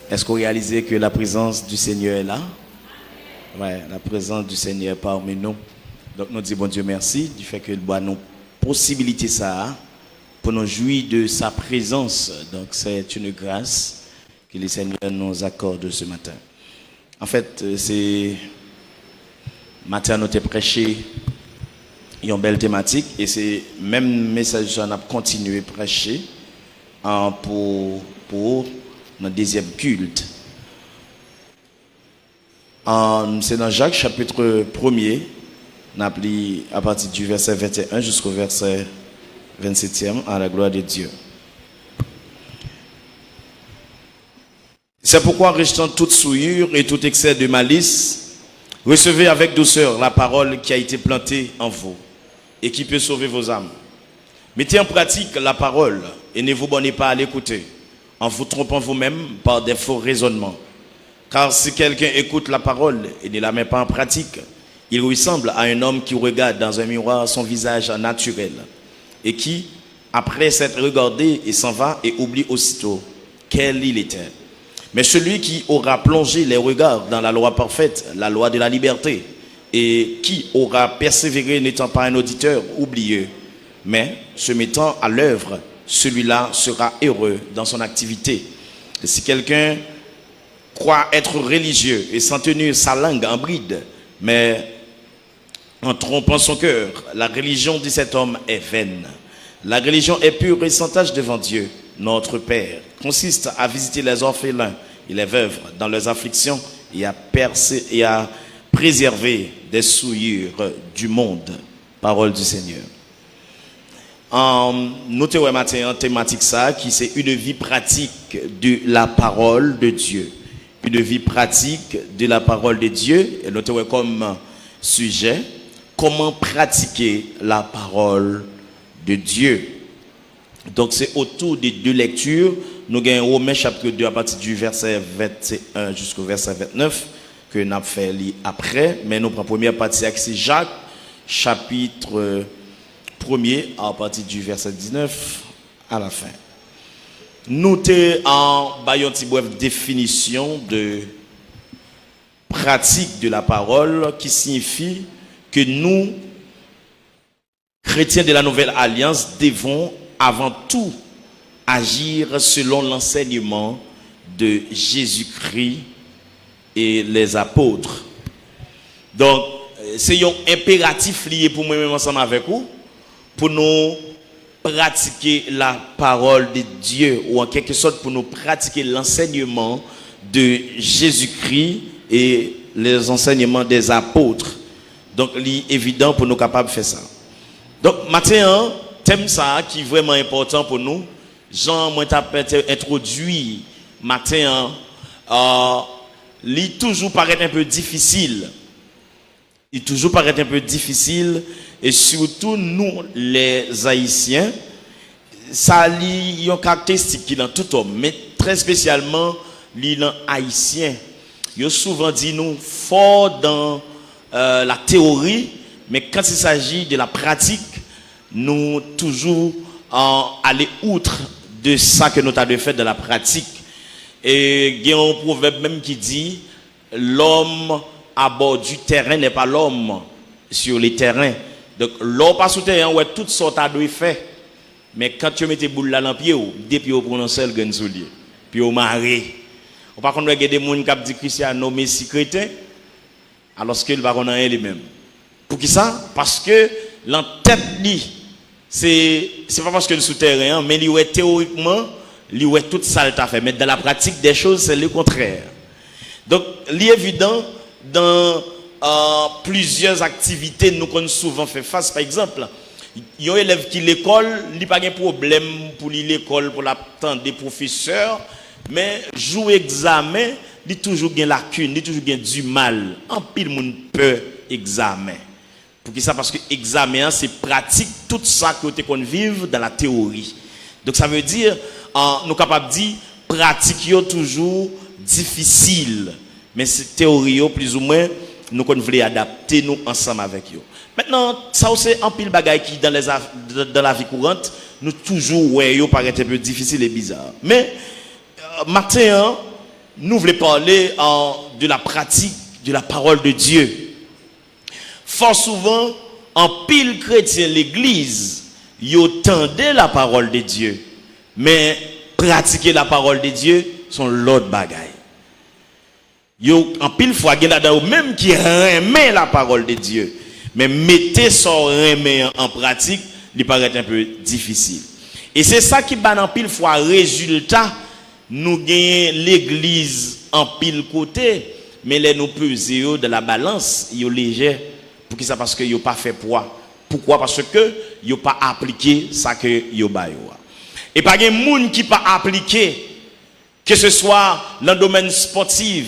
Est-ce qu'on réalise que la présence du Seigneur est là? Oui, la présence du Seigneur est parmi nous. Donc nous disons bon Dieu merci du fait qu'il doit nous possibiliter ça pour nous jouir de sa présence. Donc c'est une grâce que le Seigneur nous accorde ce matin. En fait, c'est matin nous avons prêché une belle thématique et c'est même message qu'on a continué à prêcher pour notre deuxième culte. C'est dans Jacques chapitre 1er, on a pris à partir du verset 21 jusqu'au verset 27e, à la gloire de Dieu. C'est pourquoi, rejetant toute souillure et tout excès de malice, recevez avec douceur la parole qui a été plantée en vous et qui peut sauver vos âmes. Mettez en pratique la parole et ne vous bornez pas à l'écouter, en vous trompant vous-même par des faux raisonnements. Car si quelqu'un écoute la parole et ne la met pas en pratique, il ressemble à un homme qui regarde dans un miroir son visage naturel et qui, après s'être regardé, et s'en va et oublie aussitôt quel il était. Mais celui qui aura plongé les regards dans la loi parfaite, la loi de la liberté, et qui aura persévéré n'étant pas un auditeur oublieux, mais se mettant à l'œuvre, celui-là sera heureux dans son activité. Et si quelqu'un croit être religieux et sans tenir sa langue en bride, mais en trompant son cœur, la religion de cet homme est vaine. La religion est pure et sans tache devant Dieu, notre Père, consiste à visiter les orphelins et les veuves dans leurs afflictions et à préserver des souillures du monde. Parole du Seigneur. Nous avons matin une thématique ça qui c'est une vie pratique de la parole de Dieu. Une vie pratique de la parole de Dieu. Et nous avons comme sujet comment pratiquer la parole de Dieu. Donc c'est autour des deux lectures. Nous avons Romains chapitre 2 à partir du verset 21 jusqu'au verset 29 que nous avons fait lire après. Mais nous prenons la première partie c'est Jacques chapitre 1er à partir du verset 19 à la fin. Nous avons une brève définition de pratique de la parole qui signifie que nous, chrétiens de la Nouvelle Alliance, devons avant tout agir selon l'enseignement de Jésus-Christ et les apôtres. Donc, c'est un impératif lié pour moi-même ensemble avec vous, pour nous pratiquer la parole de Dieu, ou en quelque sorte pour nous pratiquer l'enseignement de Jésus-Christ et les enseignements des apôtres. Donc, il est évident pour nous capables de faire ça. Donc, maintenant, thème ça qui est vraiment important pour nous. Jean m'a introduit matin, il toujours paraît un peu difficile. Il toujours paraît un peu difficile et surtout nous les Haïtiens, ça a une caractéristique qui est dans tout homme, mais très spécialement les Haïtiens. Ils ont souvent dit nous fort dans la théorie, mais quand il s'agit de la pratique, nous toujours aller outre de ça que nous avons fait de la pratique. Et il y a un proverbe même qui dit l'homme à bord du terrain n'est pas l'homme sur les terrains. Donc l'homme pas sur le terrain, ouais, toutes sortes de faire. Mais quand tu mets tes boules là dans pied, depuis au prononcer le gain soulier, puis au maré. Ou par contre, il y a des gens qui disent Christian nommé secrétaire, alors que le baron est lui-même. Pour qui ça? Parce que l'entête li, c'est pas parce que le souterrain, mais il est théoriquement, il est toute ça t'a fait. Mais dans la pratique des choses, c'est le contraire. Donc, il est évident dans plusieurs activités, nous qu'on souvent fait face. Par exemple, il y a un élève qui l'école, il n'a pas de problème pour l'école, pour l'attendre des professeurs, mais jouer examen, il a toujours une lacune, il a toujours du mal. En pile, monde peut examen. Pour qui ça? Parce que l'examen, c'est pratique tout ça que qu'on vive dans la théorie. Donc ça veut dire, nous sommes capables de dire, pratique toujours difficile. Mais cette théorie, plus ou moins, nous voulons adapter nous ensemble avec eux. Maintenant, ça c'est un pile bagaille qui dans la vie courante, nous toujours ouais, paraît un peu difficile et bizarre. Mais matin, nous voulons parler de la pratique de la parole de Dieu. Fort souvent, en pile chrétien, l'église, ils entendent la parole de Dieu. Mais pratiquer la parole de Dieu, sont l'autre bagaille. En pile fois, il y a même qui remet la parole de Dieu. Mais mettez son remet en pratique, il paraît un peu difficile. Et c'est ça qui va en pile fois résultat, nous gagnons l'église en pile côté, mais les nous pesons de la balance, ils sont légers. Pour qui ça? Parce qu'ils n'ont pas fait poids. Pourquoi? Parce que ils n'ont pas appliqué ça que ils ont fait. Et pas de monde qui pas appliqué, que ce soit dans le domaine sportif,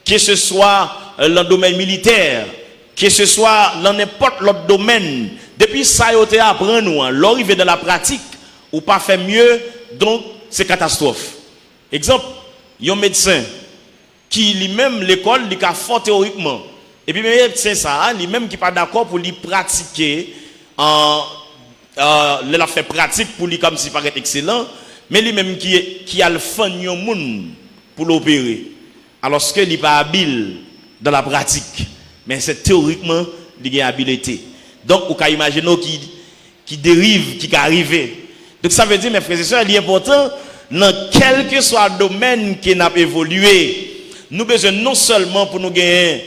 que ce soit dans le domaine militaire, que ce soit dans n'importe l'autre domaine. Depuis ça, ils ont appris nous, l'arrivée de la pratique, ou pas fait mieux, donc c'est catastrophe. Exemple, il y a un médecin qui lui-même l'école, il a fort théoriquement. Et puis même c'est ça, lui-même qui pas d'accord pour lui pratiquer il a fait pratique pour lui comme s'il paraît excellent, mais lui-même qui a le fun monde pour l'opérer. Alors que il n'est pas habile dans la pratique, mais c'est théoriquement il a habileté. Donc on peut imaginer qui dérive, qui arrive. Donc ça veut dire, mes frères et sœurs, il est important dans quel que soit le domaine qui n'a pas évolué, nous besoin non seulement pour nous gagner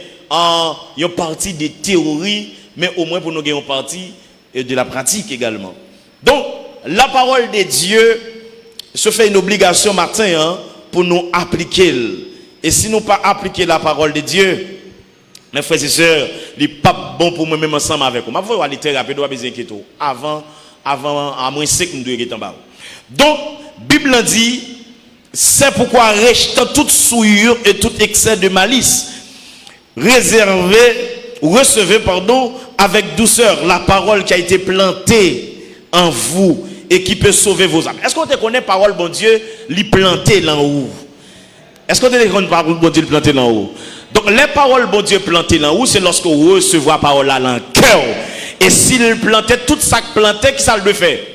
une partie des théories, mais au moins pour nous gagner une partie de la pratique également. Donc, la parole de Dieu se fait une obligation matin pour nous appliquer. Et si nous pas appliquer la parole de Dieu, mes frères et sœurs, il n'est pas bon pour moi-même ensemble avec vous. Je vais aller thérapie, doit besoin de avant, à moins 5 nous devons être en bas. Donc, Bible dit, c'est pourquoi rejetant toute souillure et tout excès de malice, recevez avec douceur la parole qui a été plantée en vous et qui peut sauver vos âmes. Est-ce qu'on te connaît parole bon Dieu, l'y planter là haut? Est-ce qu'on te connaît parole bon Dieu plantée là haut? Donc les paroles bon Dieu plantées là haut, c'est lorsque vous recevez la parole là dans le cœur. Et s'il plantait tout ça planté, qui ça le fait?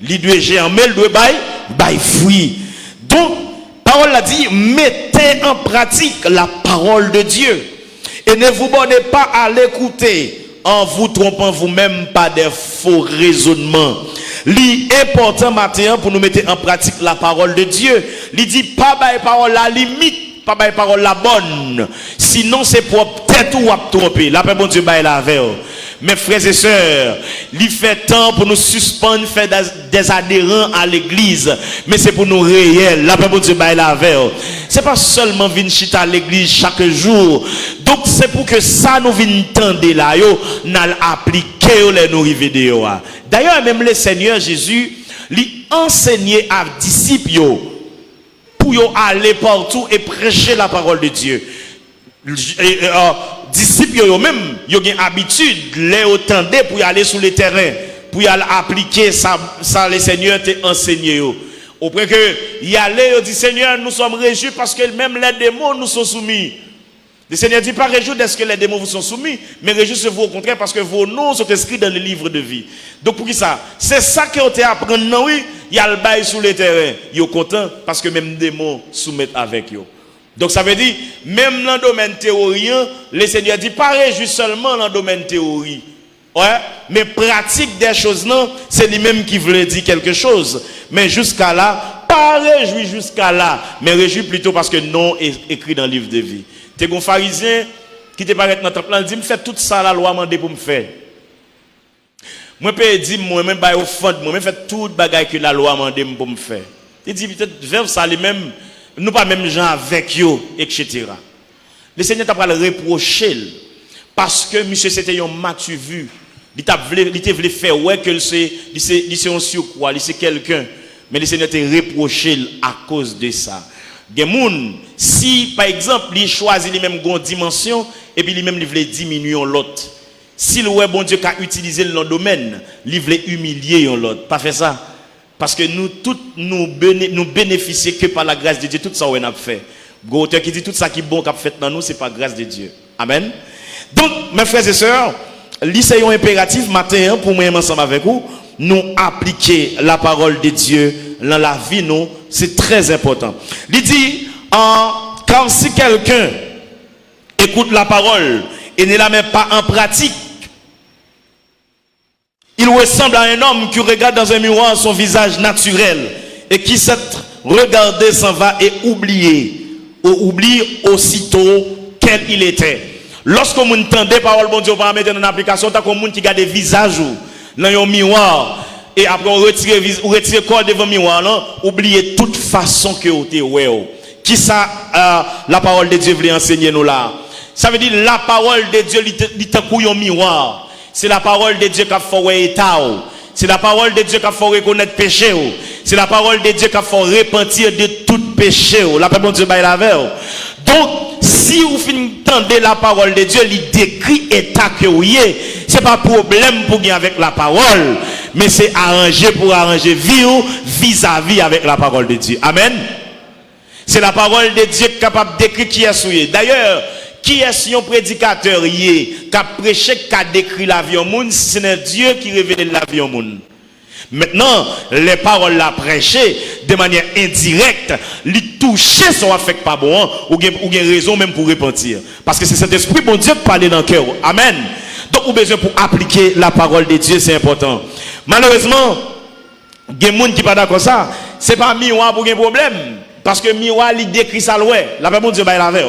Il doit germer, il doit bailler fruit. Donc parole a dit, mettez en pratique la parole de Dieu. Et ne vous bornez pas à l'écouter en vous trompant vous-même par des faux raisonnements. L'important matin pour nous mettre en pratique la parole de Dieu. Il dit pas par parole la limite, pas par parole la bonne. Sinon c'est pour tête ou à tromper. La paix bon Dieu baille la veille. Mes frères et sœurs, il fait temps pour nous suspendre, faire des adhérents à l'église, mais c'est pour nous réels. La paix pour Dieu baille la veille. C'est pas seulement venir chita à l'église chaque jour. Donc c'est pour que ça nous vienne tendre là, yo, n'al appliquer les nous river. D'ailleurs même le Seigneur Jésus, lui enseignait à disciples pour aller partout et prêcher la parole de Dieu. Disciples eux-mêmes, ils ont une habitude, les entendre pour y aller sur le terrain, pour y aller appliquer ça le Seigneur t'a enseigné. Au point que y aller, ils dit Seigneur, nous sommes réjouis parce que même les démons nous sont soumis. Le Seigneur dit pas réjouis d'être que les démons vous sont soumis, mais réjouissez-vous au contraire parce que vos noms sont inscrits dans le livre de vie. Donc pour qui ça? C'est ça que vous appris. Non, oui, il y a le bail sur le terrain. Ils sont contents parce que même les démons soumettent avec eux. Donc ça veut dire, même dans le domaine théorien, le Seigneur dit, pas réjouis seulement dans le domaine théorie. Ouais, mais pratique des choses, non, c'est lui-même qui voulait dire quelque chose. Mais jusqu'à là, pas réjouis jusqu'à là, mais réjouis plutôt parce que non est écrit dans le livre de vie. T'es un pharisien qui te paraît dans le temple, il dit, me fait tout ça la loi m'a demandé pour me faire. Moi, je dis, moi-même, au fond, moi-même, fait tout le bagage que la loi m'a demandé pour me faire. Il dit, peut-être, vers ça, lui-même, nous pas même gens avec eux, etc. Le Seigneur t'a pas le reprocher parce que monsieur c'était un matu vu. Il t'a voulu faire ouais que c'est un surcroît, c'est quelqu'un. Mais le Seigneur t'a reproché à cause de ça. Des gens, si par exemple il choisit les mêmes dimensions et puis lui-même il veut diminuer l'autre. Si le bon Dieu a utilisé le domaine, il veut humilier l'autre. Pas faire ça. Parce que nous tous nous bénéficions que par la grâce de Dieu, tout ça on a fait. L'auteur qui dit tout ça qui est bon qu'a fait dans nous, c'est par grâce de Dieu. Amen. Donc, mes frères et sœurs, l'essayons impératif matin pour moi ensemble avec vous, nous appliquer la parole de Dieu dans la vie, nous, c'est très important. Il dit, Car si quelqu'un écoute la parole et ne la met pas en pratique, il ressemble à un homme qui regarde dans un miroir son visage naturel et qui s'est regardé s'en va et oublie aussitôt quel il était. Lorsque vous entendez parole bon Dieu, vous mettre en application, tant qu'on qui garde des visages dans un miroir et après on retire le corps devant le miroir, là, oubliez toute façon que vous êtes. Qui ça la parole de Dieu veut enseigner nous là? Ça veut dire la parole de Dieu est un miroir. C'est la parole de Dieu qui a fait état. C'est la parole de Dieu qui a fait reconnaître péché. C'est la parole de Dieu qui a fait repentir de tout péché. La parole de Dieu est la veille. Donc, si vous entendez la parole de Dieu, il décrit état que vous êtes. Ce n'est pas problème pour gagner avec la parole, mais c'est arrangé pour arranger vie vis-à-vis avec la parole de Dieu. Amen. C'est la parole de Dieu qui est capable d'écrire qui est souillé. D'ailleurs, qui est un prédicateur qui a prêché, qui a décrit la vie au monde, si c'est Dieu qui révèle la vie au monde. Maintenant, les paroles la prêcher de manière indirecte, lui toucher son affect pas bon, ou bien raison même pour repentir. Parce que c'est cet esprit bon Dieu qui parle dans le cœur. Amen. Donc, vous avez besoin pour appliquer la parole de Dieu, c'est important. Malheureusement, il y a des gens qui ne sont pas d'accord avec ça. Ce n'est pas miroir pour un problème. Parce que miroir, il décrit ça l'oué. La parole de Dieu, il la veille.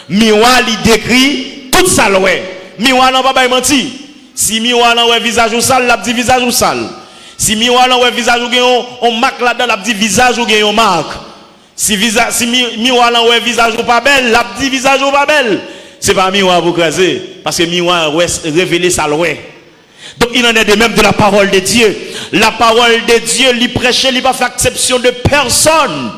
Miroir, il décrit tout ça l'oué. Miroir, non, pas menti. Si miroir, non, ouais, visage ou sale, il dit visage ou sale. Si miroir, non, ouais, visage ou gagne, on marque là-dedans, il dit visage ou gagne, on marque. Si miroir, non, ouais, visage ou pas belle, il dit visage ou pas belle. Ce n'est pas miroir pour craser. Parce que miroir, révéler ça l'oué. Donc il en est de même de la parole de Dieu. La parole de Dieu, lui prêcher, lui pas faire exception de personne.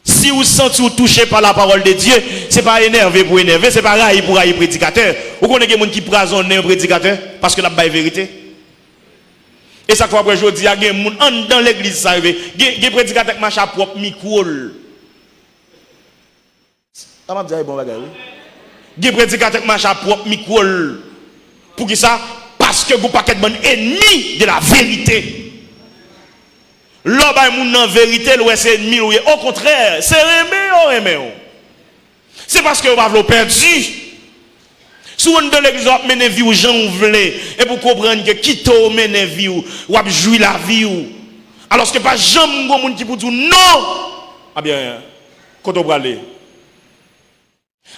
Si vous sentez ou touché par la parole de Dieu, ce n'est pas énervé pour énerver, ce n'est pas railler pour railler prédicateur. Vous connaissez des gens qui prasonnent un prédicateur parce que la vérité. Et ça fois après je dis, il y a des gens dans l'église, ça arrive. Il y a des prédicateurs qui marchent à propre micro. Ça m'a dit, bon bagage. Il y a des prédicateurs qui marchent à propre micro. Pour qui ça? Parce que vous n'êtes pas bon ennemi de la vérité. L'homme en vérité, c'est ennemi. Au contraire, c'est aimé. C'est parce que vous avez perdu. Si vous dans l'église, vous menez vie aux gens vous voulez. Et pour comprendre que qui t'a mené vie ou avez joué la vie. Alors que pas jamais de monde qui vous dit non. Ah bien, quand on va aller.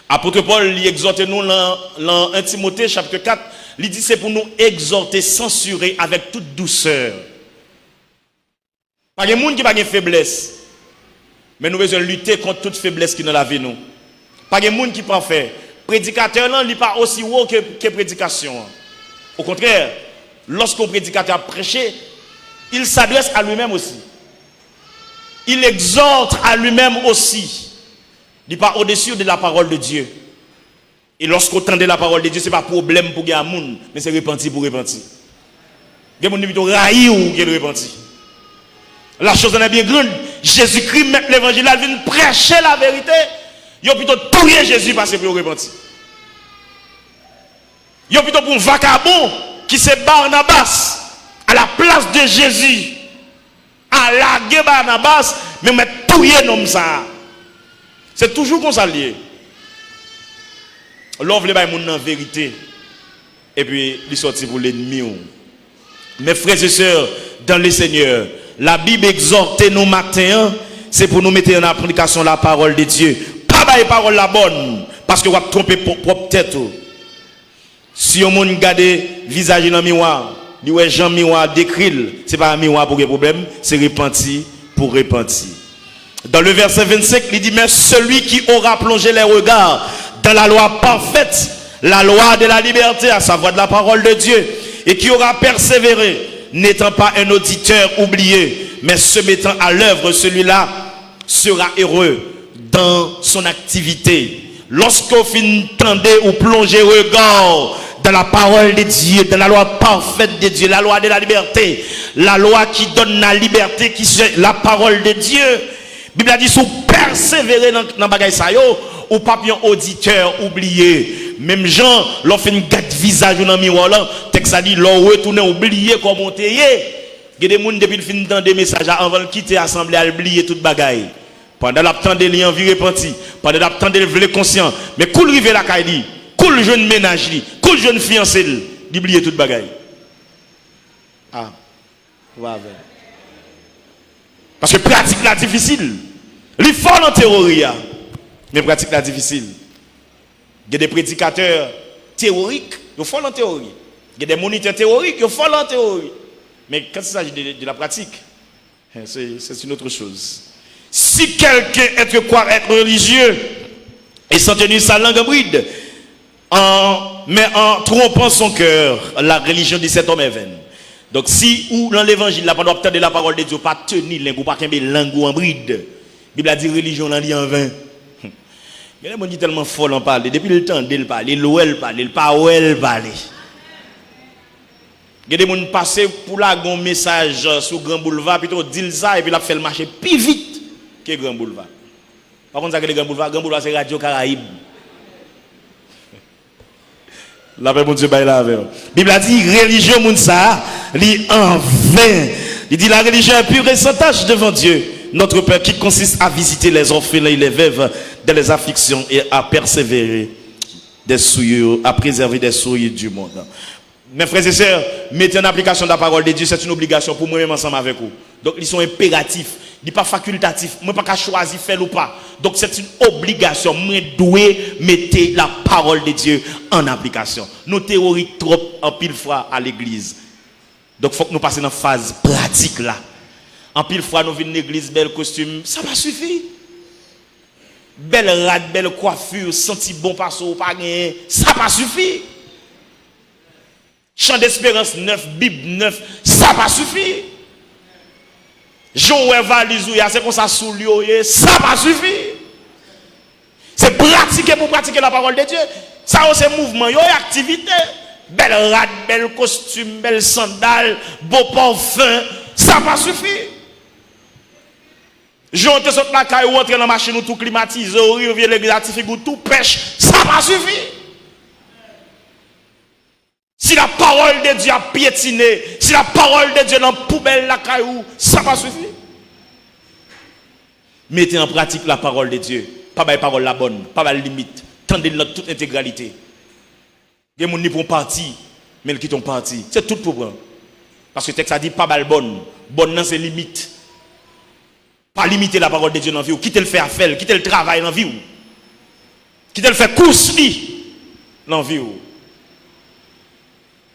Apôtre Paul, il exhorte nous dans 1 Timothée chapitre 4. Il dit c'est pour nous exhorter, censurer avec toute douceur. Pas de monde qui n'a pas de faiblesse. Mais nous devons lutter contre toute faiblesse qui est dans la vie. Pas de monde qui prend fait. Prédicateur, il n'est pas aussi haut que prédication. Au contraire, lorsqu'un prédicateur prêche, il s'adresse à lui-même aussi. Il exhorte à lui-même aussi. Il n'est pas au-dessus de la parole de Dieu. Et lorsqu'on entend la parole de Dieu, ce n'est pas problème pour gagner monde, mais c'est repentir pour repentir. Il y a des gens qui raillent ou qui repentir. La chose en est bien grande. Jésus-Christ met l'évangile, il vient prêcher la vérité. Il y a plutôt tuer Jésus parce que pour repentir. Il y a plutôt pour un vagabond qui c'est Barnabas à la place de Jésus. À la Barnabas, mais mettre tuer l'homme ça. C'est toujours comme ça lié. L'on veut pas mon en vérité. Et puis, il sorti pour l'ennemi. Mes frères et sœurs, dans le Seigneur, la Bible exhorte nous matin, c'est pour nous mettre en application la parole de Dieu. Pas la parole la bonne, parce que vous avez trompé pour propre tête. Si on regarde le visage dans le miroir, il y a Jean miroir décrit, ce n'est pas un miroir pour les problèmes, c'est repenti pour repentir. Dans le verset 25, il dit, mais celui qui aura plongé les regards dans la loi parfaite, la loi de la liberté, à savoir de la parole de Dieu, et qui aura persévéré, n'étant pas un auditeur oublié, mais se mettant à l'œuvre, celui-là sera heureux dans son activité. Lorsqu'on finit tendez ou plongez regard dans la parole de Dieu, dans la loi parfaite de Dieu, la loi de la liberté, la loi qui donne la liberté, qui c'est la parole de Dieu. La Bible a dit, si vous persévérez dans le bagage ça, ou pas un auditeur oublié. Même Jean, l'on fait une gâte visage dans le miroir là, texte a dit, l'on retourne oublié comment on est. Il y a des gens depuis le fin de des messages avant de quitter l'assemblée à oublier toute bagaille. Pendant l'abtemps de l'y envie repenti, pendant l'abtemps de lever conscient, mais cool rive la caille, cool jeune ménage, cool jeune fiancé, d'oublier toute bagaille. Ah, va avec. Parce que pratique là difficile. Il faut en théorie, mais pratique là difficile. Il y a des prédicateurs théoriques, il faut en théorie. Il y a des moniteurs théoriques, il faut en théorie. Mais quand il s'agit de la pratique, c'est une autre chose. Si quelqu'un est croire être religieux et s'en tenir sa langue bride, mais en trompant son cœur, la religion de cet homme est vaine. Donc si ou dans l'évangile, la parole de la parole de Dieu, pas tenir langue ou pas qu'un langue ou en bride, la Bible a dit religion dans en vain. Il y a des gens qui tellement folle en parler. Depuis le temps d'elle parler, l'ouel parler, le pas ouel parler. Il y a des gens qui passent pour là un message sur Grand Boulevard, plutôt dire ça et puis la fait le marché plus vite que Grand Boulevard. Par contre, ça que le Grand Boulevard c'est Radio Caraïbe. La paix mon Dieu bail là avec. Bible a dit religion moun ça, li en vain. Il dit la religion est pure et sans tâche devant Dieu. Notre Père qui consiste à visiter les orphelins et les veuves dans les afflictions et à persévérer des souillures, à préserver des souillures du monde. Mes frères et sœurs, mettez en application la parole de Dieu, c'est une obligation pour moi-même ensemble avec vous. Donc ils sont impératifs, ils ne sont pas facultatifs, moi pas qu'à choisir faire ou pas. Donc c'est une obligation, moi dois mettre la parole de Dieu en application. Nous théorisons trop en pile fois à l'église. Donc il faut que nous passions dans la phase pratique là. En pile fois nous venons à l'église, bel costume, ça va suffire. Belle rade, belle coiffure, senti bon passo, pas gagné, ça va suffire. Chant d'espérance neuf, Bible neuf, ça va suffire. Jean valise, c'est comme ça sous l'eau, ça va suffire. C'est pratiquer pour pratiquer la parole de Dieu. Ça c'est mouvement, il y a activité. Belle rade, belle costume, belle sandale, beau parfum, ça va suffire. Jean te saute la caille ou entre dans la machine ou tout climatisé, ou revient l'église, ou tout pêche, ça va suffire. Si la parole de Dieu a piétiné, si la parole de Dieu est dans la poubelle, la caillou, ça va suffire. Mettez en pratique la parole de Dieu. Pas la parole la bonne, pas la limite. Tendez notre toute intégralité. Il y a des gens qui ont parti, mais qui ont parti. C'est tout pour vous. Parce que le texte a dit pas la bonne. Bonne, c'est limite. Pas limiter la parole de Dieu dans la vie. Quittez le faire à faire, quittez le travail dans la vie. Quittez le faire course dans la vie.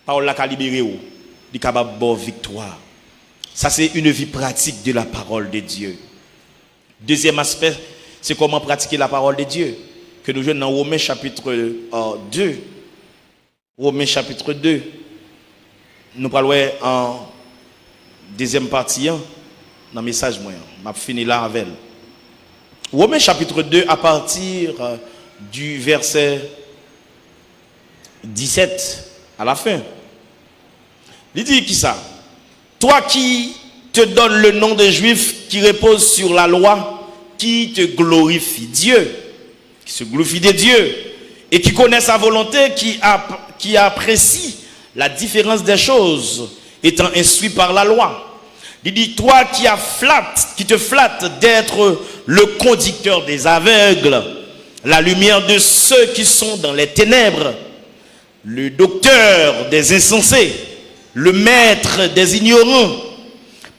Parole la libéré ou di capable de victoire. Ça c'est une vie pratique de la parole de Dieu. Deuxième aspect, c'est comment pratiquer la parole de Dieu que nous jouons dans Romains chapitre 2. Romains chapitre 2. Nous parlons en deuxième partie dans le message moyen. M'a fini là avec. Romains chapitre 2 à partir du verset 17 à la fin. Il dit qui ça? Toi qui te donnes le nom de juif qui repose sur la loi, qui te glorifie Dieu, qui se glorifie de Dieu et qui connaît sa volonté, qui apprécie la différence des choses étant instruit par la loi. Il dit toi qui te flatte d'être le conducteur des aveugles, la lumière de ceux qui sont dans les ténèbres, le docteur des insensés, le maître des ignorants,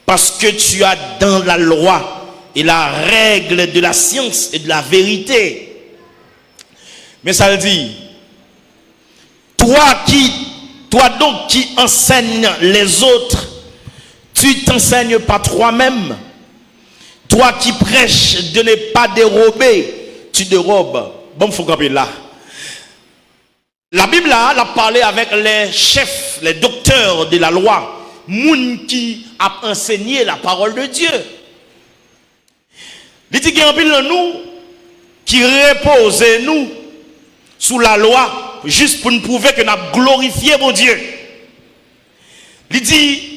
parce que tu as dans la loi et la règle de la science et de la vérité. Mais ça le dit, toi donc qui enseignes les autres, tu t'enseignes pas toi-même. Toi qui prêches de ne pas dérober, tu dérobes. Bon, il faut camper là. La Bible là, elle a parlé avec les chefs, les docteurs de la loi, moun qui a enseigné la parole de Dieu. Il dit qu'il y a un pile de nous qui repose nous sous la loi juste pour nous prouver que nous avons glorifié mon Dieu. Il dit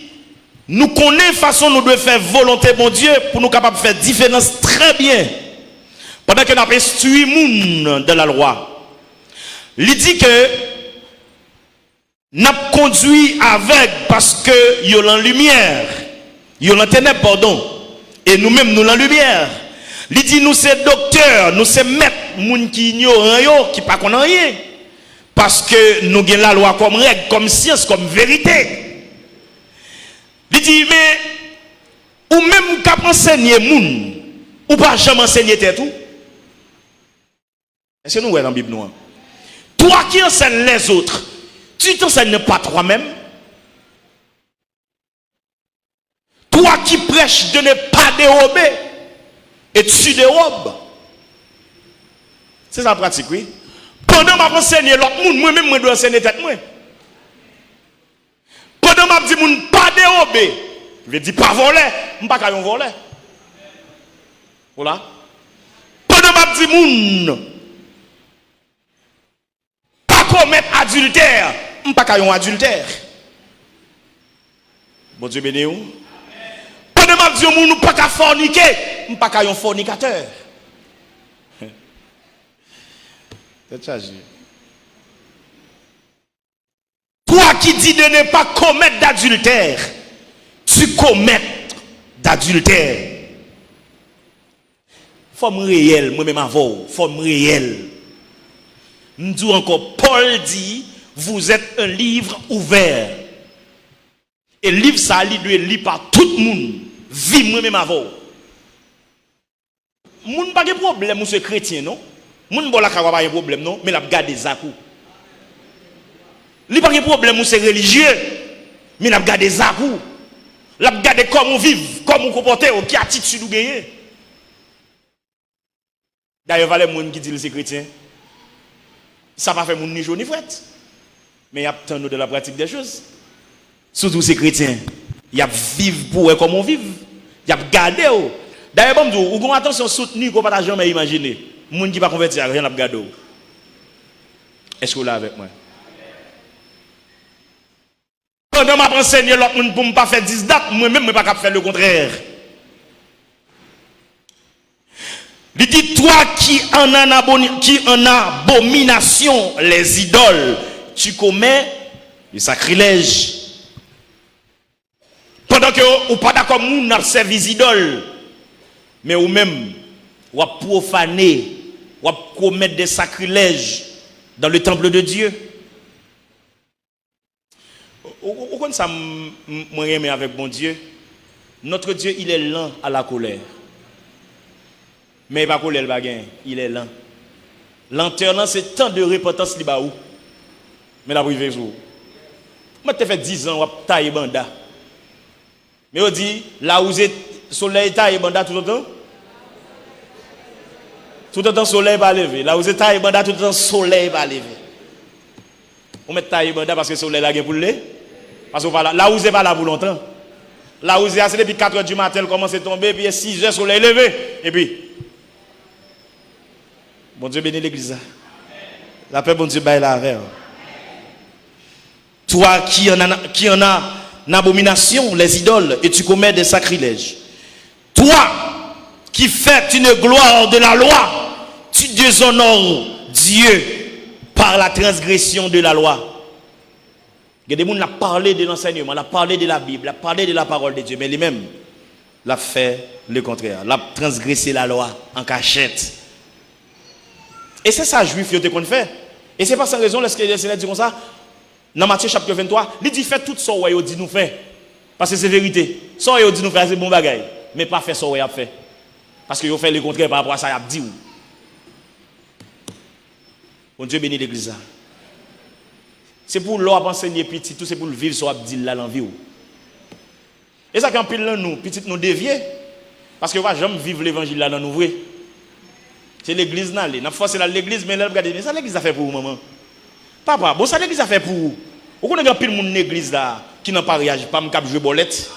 nous connaissons façon nous devons faire volonté mon Dieu pour nous capables de faire différence très bien pendant que nous avons instruit moun dans la loi. Il dit que nous avons conduit avec parce que nous avons la lumière, nous avons la ténèbres, pardon, et nous-mêmes nous avons la lumière. Il dit nous c'est docteur, nous c'est maître, moun qui ignorant yo, qui pas connaît rien. Parce que nous avons la loi comme règle, comme science, comme vérité. Il dit mais ou même qu'à enseigner moun, ou pas jamais enseigner tout. Est-ce que nous voyons dans la Bible noire? Toi qui enseignes les autres, tu t'enseignes pas toi-même. Toi qui prêches de ne pas dérober et tu dérobes. C'est ça la pratique, oui. Pendant que je enseigné l'autre monde, moi-même, je dois enseigner tête moi. Pendant que je dis pas dérober, je veux dire pas voler, je ne peux pas voler. Voilà. Pendant que je dis pas commettre adultère, je ne peux pas adultère. Bon Dieu béni. Pendant que je dis je ne peux pas forniquer, je ne peux pas fornicateur. C'est chargé. Toi qui dis de ne pas commettre d'adultère, tu commets d'adultère. Forme réelle, moi-même avant, forme réelle. Nous disons encore, Paul dit, vous êtes un livre ouvert. Et le livre, ça, il doit être lu par tout le monde. Vie moi-même avant. Moun pas de problème, monsieur chrétien, non? Moun bon la ka pas de problème, non? Mais la garde zakou. Li pas de problème, monsieur religieux, mais la garde zakou. La garde comment on vit, comment on comporte, qui attitude ou gagner. D'ailleurs, il y a des gens qui disent que c'est chrétien. Ça va faire moun ni jour ni fête. Mais il y a tant de la pratique des choses. Surtout ces chrétiens. Il y a vivre pour eux comme on vit. Il y a garder. D'ailleurs, bon, vous avez attention soutenue qu'on ne peut pas jamais imaginer. Les gens qui ne sont pas convertis, rien à garder. Est-ce que vous êtes là avec moi? Pendant que je enseigne l'autre monde pour ne pas faire 10 dates, moi-même, je ne peux pas faire le contraire. Il dit, toi qui en abomination les idoles, tu commets le sacrilège. Pendant que vous n'êtes pas d'accord, nous n'avons servi les idoles. Mais ou même, vous profaner, vous commettre des sacrilèges dans le temple de Dieu. Vous connaissez ça, moi j'aime avec mon Dieu. Notre Dieu, il est lent à la colère. Mais il n'est pas colère, il est lent. Lenteur, c'est tant de repentance qui est où. Mais la privé, moi, tu fait 10 ans, je taille banda. Mais on dit, là où le soleil taille banda tout le temps. Tout le temps, le soleil va lever. Là où le taille banda, tout le temps, le soleil va lever. On met taille banda parce que le soleil est pour le parce que là où c'est pas là pour longtemps. Là où c'est depuis 4 h du matin, il commence à tomber, puis 6 h, le soleil levé. Et puis, bon Dieu bénit l'église. La paix, bon Dieu, baille la verre. Toi qui en a en abomination les idoles et tu commets des sacrilèges. Toi qui fais une gloire de la loi, tu déshonores Dieu par la transgression de la loi. Il y a des gens qui ont parlé de l'enseignement, ont parlé de la Bible, ont parlé de la parole de Dieu, mais lui-même, il a fait le contraire. Il a transgressé la loi en cachette. Et c'est ça, juif, il a fait. Et c'est pas sans raison, lorsque le Seigneur dit comme ça, dans Matthieu chapitre 23, il dit fait tout ce qu'il dit nous faire. Parce que c'est vérité. Ce qu'il dit nous faire, c'est bon bagaille. Mais pas faire ce qu'il a fait. Parce qu'il a fait le contraire par rapport à ça, il a dit. Bon Dieu bénit l'église. C'est pour l'or enseigner petit, tout c'est pour le vivre sur Abdil là dans vie. Et ça quand pile nous, petit nous dévier. Parce que on va jamais vivre l'évangile là dans nous vrai. C'est l'église là, n'a forcé l'église mais là regardez, ça l'église a fait pour vous maman. Papa, bon ça l'église a fait pour vous. Vous connaissez pile monde l'église là qui n'a pas réagi pas me cap jouer bolette.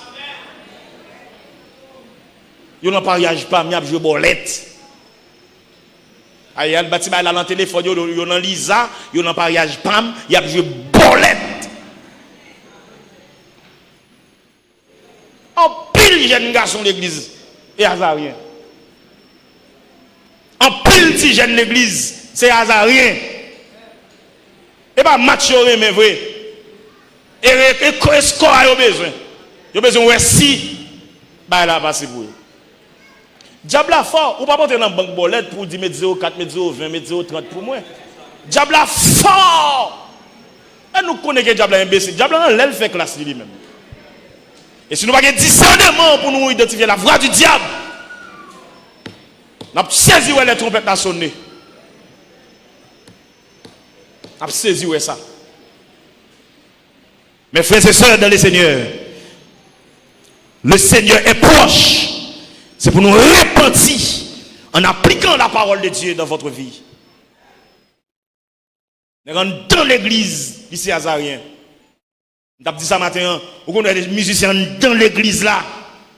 Yo n'a pas réagi pas me jouer bolette. Aïe, le bâtiment là dans téléphone, yo dans Lisa, yo dans pariage pam, y a joué bolette. En pile jeune garçon l'église et hasardien. En pile petit jeune l'église, c'est hasardien. Et pas match mais vrai. Et score a besoin. Yo besoin ouais si bah là passer pour. Diable a fort, ou pas porter dans banque bolette pour dire mettre 0,4, mettre 0,20, mettre 0,30 pour moi. Diable a fort. Et nous connaissons que diable est imbécile. Diable a l'aile fait classe lui-même. Et si nous n'avons pas de discernement pour nous identifier la voix du diable, nous avons saisi où les trompettes ont sonné. Nous avons saisi où est ça. Mes frères et sœurs dans le Seigneur, le Seigneur est proche. C'est pour nous repentir en appliquant la parole de Dieu dans votre vie. Nous rentrons dans l'église, ici à Azarien. Nous avons dit ça matin, vous connaissez des musiciens dans l'église là.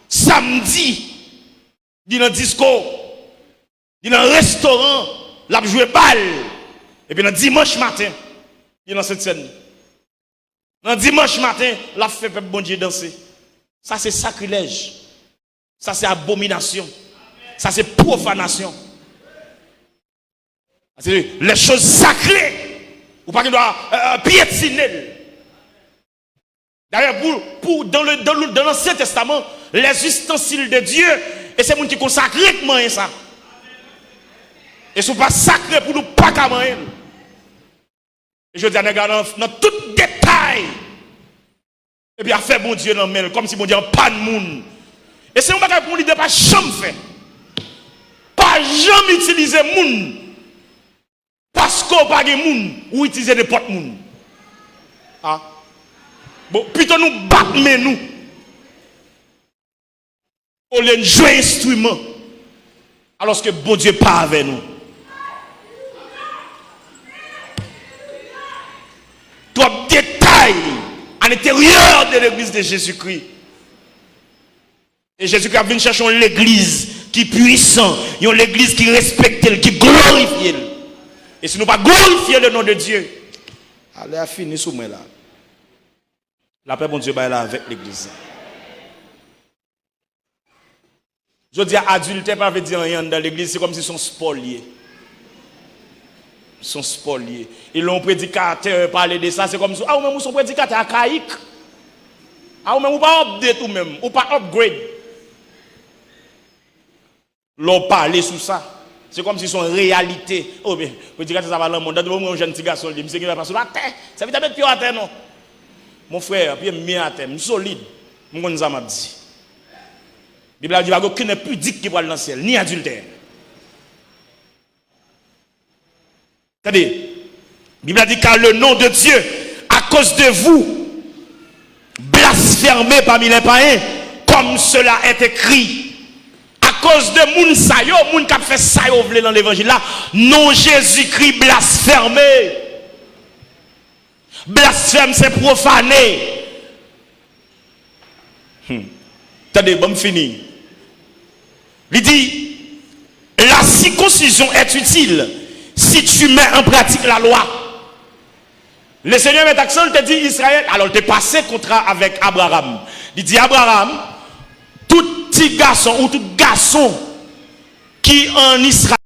Samedi, dans le disco, dans le restaurant, là jouer balle. Et puis dans dimanche matin, dans cette scène. Dans dimanche matin, la fait peuple bon Dieu danser. Ça c'est sacrilège. Ça c'est abomination. Ça c'est profanation. C'est les choses sacrées. Ou pas qu'il doit piétiner. D'ailleurs, dans l'Ancien Testament, les ustensiles de Dieu, et c'est les gens qui consacrent ça. Et ce n'est pas sacré pour nous pas qu'à manger. Et je dis à dans tout détail. Et puis à faire bon Dieu dans le mail, comme si bon Dieu n'a pas de monde. Et c'est un bagage pour lui de pas jamais faire. Pas jamais utiliser monde. Parce qu'on pas de monde ou utiliser n'importe monde. Ah. Bon, plutôt nous battre nous. Au lieu de jouer instrument. Alors que bon Dieu pas avec nous. Trop de détails à l'intérieur de l'église de Jésus-Christ. Et Jésus-Christ a venu chercher l'église qui est puissante, l'église qui respecte, qui glorifie. Et si nous ne pas glorifier le nom de Dieu, allez à finir sous moi là. La paix, bon Dieu, est là avec l'église. Je dis à adultère, pas veut dire rien dans l'église, c'est comme si son spoliés. Son spoliés. Et l'on prédicateur parler de ça, c'est comme si, ah, ou même son prédicateur archaïque. Ah, ou même ou pas update ou même, ou pas upgrade. L'on parler sur ça. C'est comme si son réalité. Oh, mais, prédicateur, ça va dans le monde. Dans un jeune petit garçon, il me dit qu'il va pas sur la terre. Ça veut dire mettre pied à terre, non? Mon frère, puis mis à terre, solide. Mon gonza m'a dit. La Bible dit qu'il n'y a aucun pudique qui va dans le ciel, ni adultère. Regardez, la Bible dit car le nom de Dieu, à cause de vous, blasphémé parmi les païens, comme cela est écrit. À cause de moun sayo, moun qui a fait sayo dans l'évangile là, non Jésus-Christ blasphémé. Blasphème, c'est profaner. Attendez, bon, fini. Il dit, la circoncision est utile si tu mets en pratique la loi. Le Seigneur met accent, il te dit Israël, alors il te passé contrat avec Abraham. Il dit Abraham, tout petit garçon ou tout garçon qui en Israël